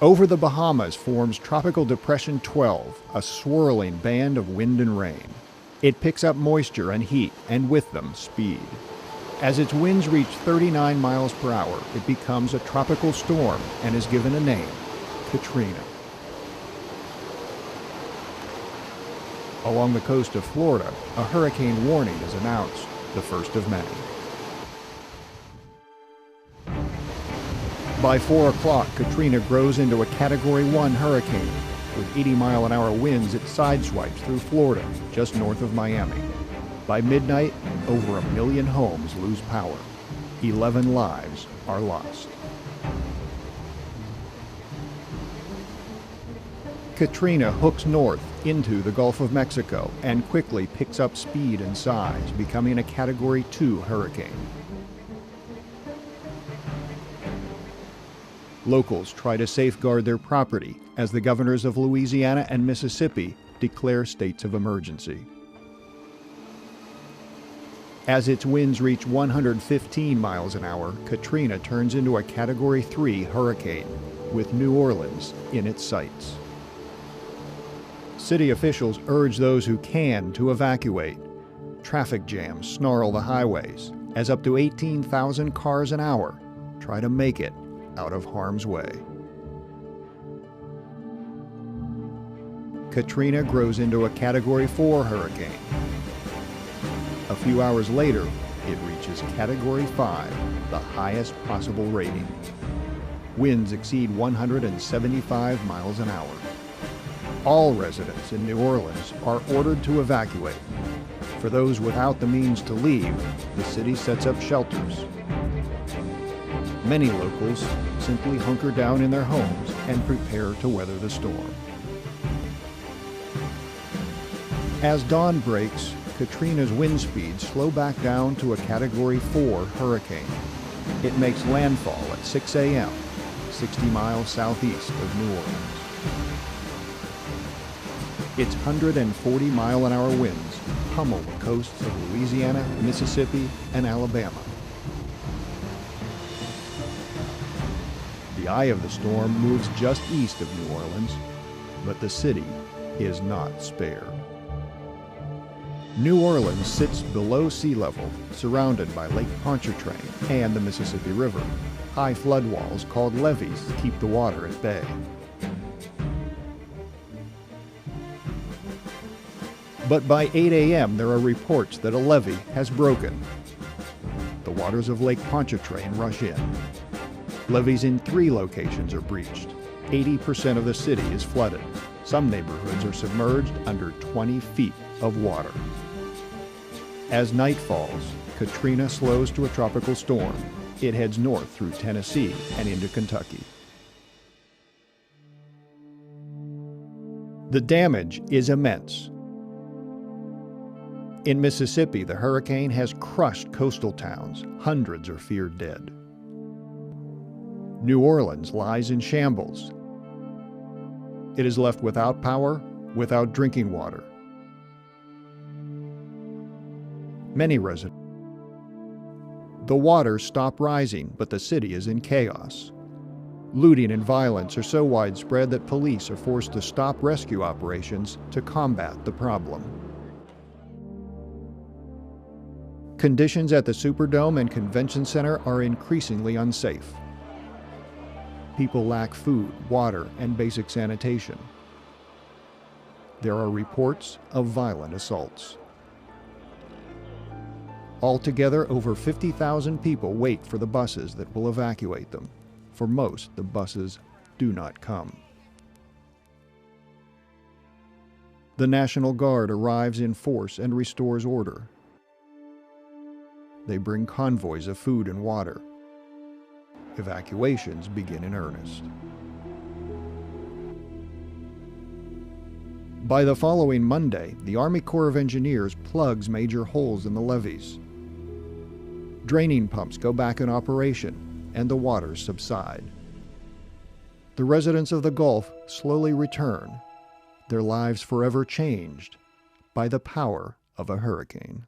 Over the Bahamas forms Tropical Depression 12, a swirling band of wind and rain. It picks up moisture and heat, and with them, speed. As its winds reach 39 miles per hour, it becomes a tropical storm and is given a name, Katrina. Along the coast of Florida, a hurricane warning is announced, the first of many. By 4 o'clock, Katrina grows into a Category 1 hurricane. With 80-mile-an-hour winds, it sideswipes through Florida, just north of Miami. By midnight, over 1 million homes lose power. 11 lives are lost. Katrina hooks north into the Gulf of Mexico and quickly picks up speed and size, becoming a Category 2 hurricane. Locals try to safeguard their property as the governors of Louisiana and Mississippi declare states of emergency. As its winds reach 115 miles an hour, Katrina turns into a Category 3 hurricane, with New Orleans in its sights. City officials urge those who can to evacuate. Traffic jams snarl the highways as up to 18,000 cars an hour try to make it out of harm's way. Katrina grows into a Category 4 hurricane. A few hours later, it reaches Category 5, the highest possible rating. Winds exceed 175 miles an hour. All residents in New Orleans are ordered to evacuate. For those without the means to leave, the city sets up shelters. Many locals simply hunker down in their homes and prepare to weather the storm. As dawn breaks, Katrina's wind speeds slow back down to a Category 4 hurricane. It makes landfall at 6 a.m., 60 miles southeast of New Orleans. Its 140-mile-an-hour winds pummel the coasts of Louisiana, Mississippi, and Alabama. The eye of the storm moves just east of New Orleans, but the city is not spared. New Orleans sits below sea level, surrounded by Lake Pontchartrain and the Mississippi River. High floodwalls called levees keep the water at bay. But by 8 a.m., there are reports that a levee has broken. The waters of Lake Pontchartrain rush in. Levees in 3 locations are breached. 80% of the city is flooded. Some neighborhoods are submerged under 20 feet of water. As night falls, Katrina slows to a tropical storm. It heads north through Tennessee and into Kentucky. The damage is immense. In Mississippi, the hurricane has crushed coastal towns. Hundreds are feared dead. New Orleans lies in shambles. It is left without power, without drinking water. Many residents. The waters stop rising, but the city is in chaos. Looting and violence are so widespread that police are forced to stop rescue operations to combat the problem. Conditions at the Superdome and Convention Center are increasingly unsafe. People lack food, water, and basic sanitation. There are reports of violent assaults. Altogether, over 50,000 people wait for the buses that will evacuate them. For most, the buses do not come. The National Guard arrives in force and restores order. They bring convoys of food and water. Evacuations begin in earnest. By the following Monday, the Army Corps of Engineers plugs major holes in the levees. Draining pumps go back in operation, and the waters subside. The residents of the Gulf slowly return, their lives forever changed by the power of a hurricane.